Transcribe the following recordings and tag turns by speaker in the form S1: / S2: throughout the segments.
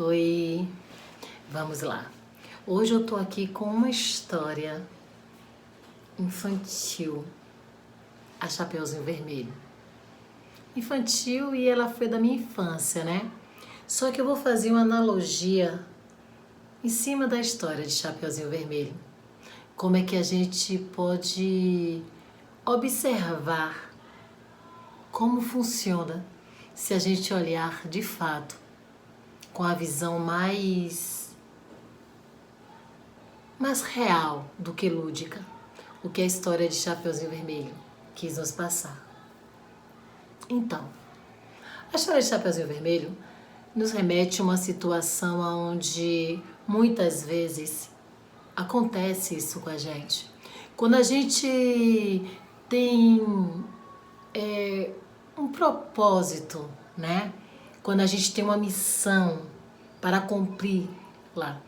S1: Oi, vamos lá. Hoje eu tô aqui com uma história infantil, a Chapeuzinho Vermelho. Infantil e ela foi da minha infância, né? Só que eu vou fazer uma analogia em cima da história de Chapeuzinho Vermelho. Como é que a gente pode observar como funciona se a gente olhar de fato com a visão mais real do que lúdica, o que a história de Chapeuzinho Vermelho quis nos passar. Então, a história de Chapeuzinho Vermelho nos remete a uma situação onde muitas vezes acontece isso com a gente. Quando a gente tem um propósito, né? Quando a gente tem uma missão para cumprir lá.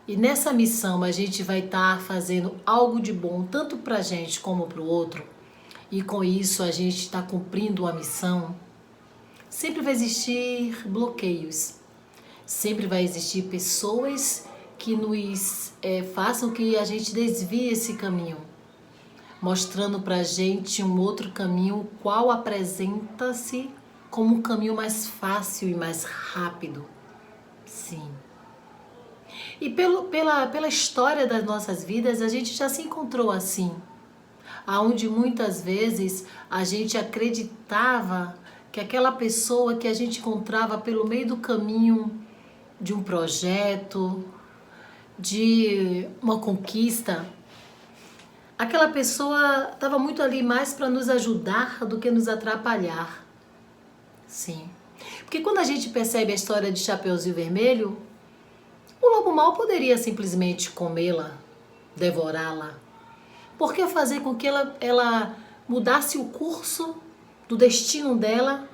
S1: E nessa missão a gente vai estar fazendo algo de bom, tanto para a gente como para o outro, e com isso a gente está cumprindo a missão, sempre vai existir bloqueios, sempre vai existir pessoas que nos façam que a gente desvie esse caminho, mostrando para a gente um outro caminho, o qual apresenta-se como um caminho mais fácil e mais rápido. Sim. E pela história das nossas vidas, a gente já se encontrou assim, aonde muitas vezes a gente acreditava que aquela pessoa que a gente encontrava pelo meio do caminho de um projeto, de uma conquista, aquela pessoa estava muito ali mais para nos ajudar do que nos atrapalhar. Sim. Porque quando a gente percebe a história de Chapeuzinho Vermelho, o lobo mau poderia simplesmente comê-la, devorá-la. Por que fazer com que ela mudasse o curso do destino dela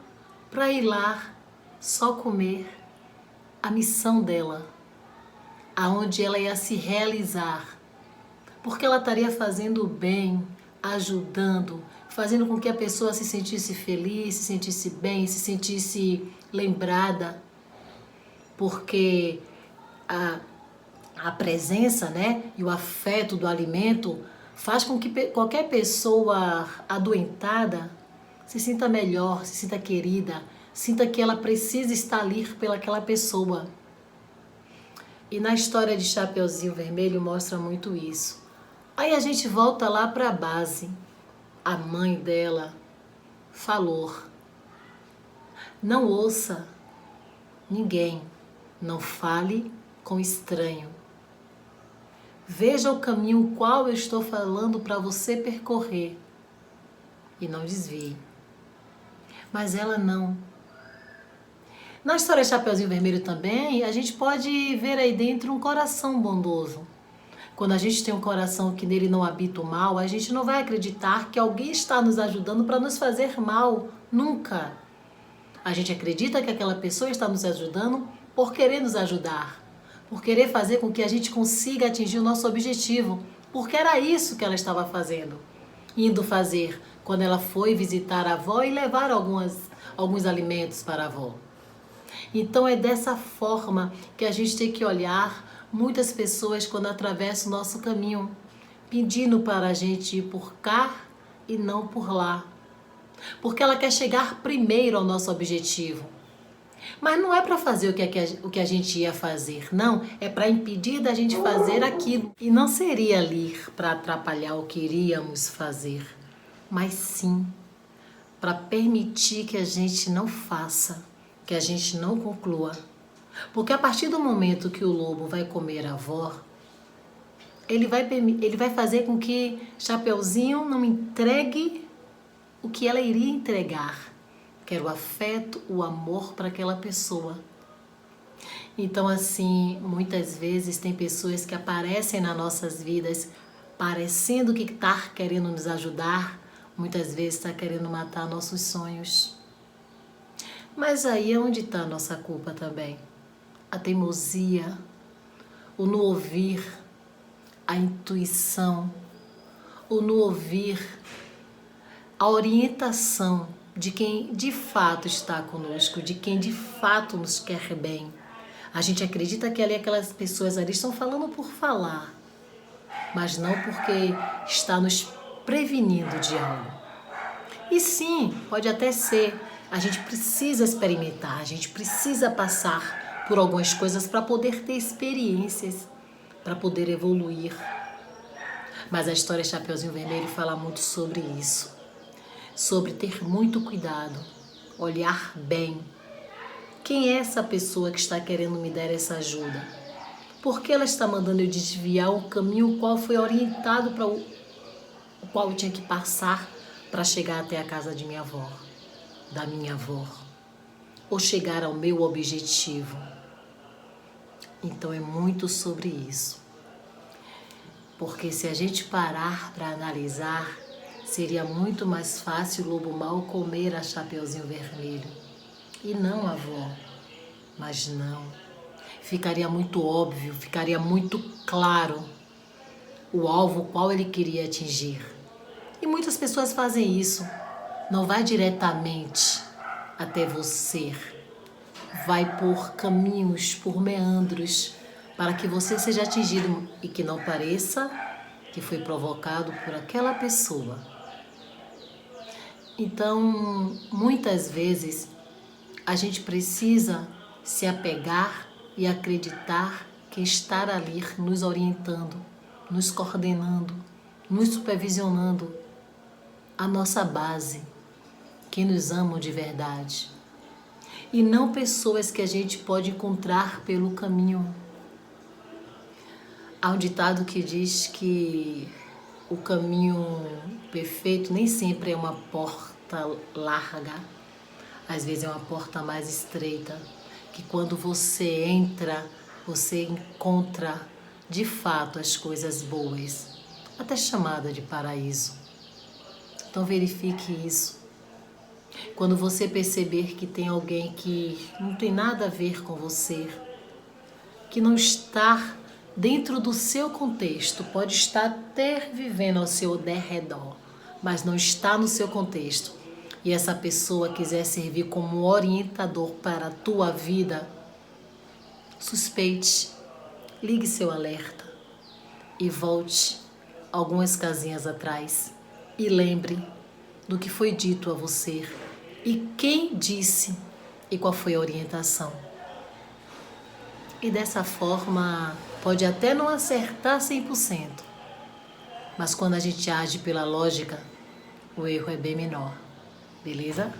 S1: para ir lá só comer a missão dela, aonde ela ia se realizar? Porque ela estaria fazendo o bem, ajudando, fazendo com que a pessoa se sentisse feliz, se sentisse bem, se sentisse lembrada. Porque a presença, né, e o afeto do alimento faz com que qualquer pessoa adoentada se sinta melhor, se sinta querida, sinta que ela precisa estar ali pelaquela pessoa. E na história de Chapeuzinho Vermelho mostra muito isso. Aí a gente volta lá para a base. A mãe dela falou: não ouça ninguém, não fale com estranho. Veja o caminho qual eu estou falando para você percorrer e não desvie. Mas ela não. Na história de Chapeuzinho Vermelho também, a gente pode ver aí dentro um coração bondoso. Quando a gente tem um coração que nele não habita o mal, a gente não vai acreditar que alguém está nos ajudando para nos fazer mal. Nunca. A gente acredita que aquela pessoa está nos ajudando por querer nos ajudar, por querer fazer com que a gente consiga atingir o nosso objetivo, porque era isso que ela estava fazendo, indo fazer quando ela foi visitar a avó e levar alguns alimentos para a avó. Então é dessa forma que a gente tem que olhar muitas pessoas quando atravessam o nosso caminho, pedindo para a gente ir por cá e não por lá, porque ela quer chegar primeiro ao nosso objetivo. Mas não é para fazer o que a gente ia fazer, não. É para impedir da gente fazer aquilo. E não seria ali para atrapalhar o que iríamos fazer, mas sim para permitir que a gente não faça, que a gente não conclua. Porque a partir do momento que o lobo vai comer a avó, ele vai fazer com que Chapeuzinho não entregue o que ela iria entregar, que era o afeto, o amor para aquela pessoa. Então, assim, muitas vezes tem pessoas que aparecem nas nossas vidas parecendo que está querendo nos ajudar, muitas vezes está querendo matar nossos sonhos. Mas aí é onde está a nossa culpa também. A teimosia, o não ouvir, a intuição, o não ouvir a orientação de quem de fato está conosco, de quem de fato nos quer bem. A gente acredita que ali aquelas pessoas ali estão falando por falar, mas não porque está nos prevenindo de algo. E sim, pode até ser. A gente precisa experimentar, a gente precisa passar por algumas coisas para poder ter experiências, para poder evoluir. Mas a história Chapeuzinho Vermelho fala muito sobre isso, sobre ter muito cuidado, olhar bem. Quem é essa pessoa que está querendo me dar essa ajuda? Por que ela está mandando eu desviar o caminho qual foi orientado para o qual eu tinha que passar para chegar até a casa de minha avó, da minha avó, ou chegar ao meu objetivo? Então é muito sobre isso. Porque se a gente parar para analisar, seria muito mais fácil o lobo mau comer a Chapeuzinho Vermelho. E não a avó. Mas não. Ficaria muito óbvio, ficaria muito claro o alvo qual ele queria atingir. E muitas pessoas fazem isso. Não vai diretamente até você. Vai por caminhos, por meandros, para que você seja atingido e que não pareça que foi provocado por aquela pessoa. Então, muitas vezes, a gente precisa se apegar e acreditar que estar ali nos orientando, nos coordenando, nos supervisionando, a nossa base, que nos amam de verdade. E não pessoas que a gente pode encontrar pelo caminho. Há um ditado que diz que o caminho perfeito nem sempre é uma porta larga, às vezes é uma porta mais estreita, que quando você entra, você encontra de fato as coisas boas, até chamada de paraíso. Então verifique isso. Quando você perceber que tem alguém que não tem nada a ver com você, que não está dentro do seu contexto, pode estar até vivendo ao seu derredor, mas não está no seu contexto, e essa pessoa quiser servir como orientador para a tua vida, suspeite, ligue seu alerta e volte algumas casinhas atrás e lembre do que foi dito a você e quem disse e qual foi a orientação. E dessa forma, pode até não acertar 100%, mas quando a gente age pela lógica, o erro é bem menor, beleza?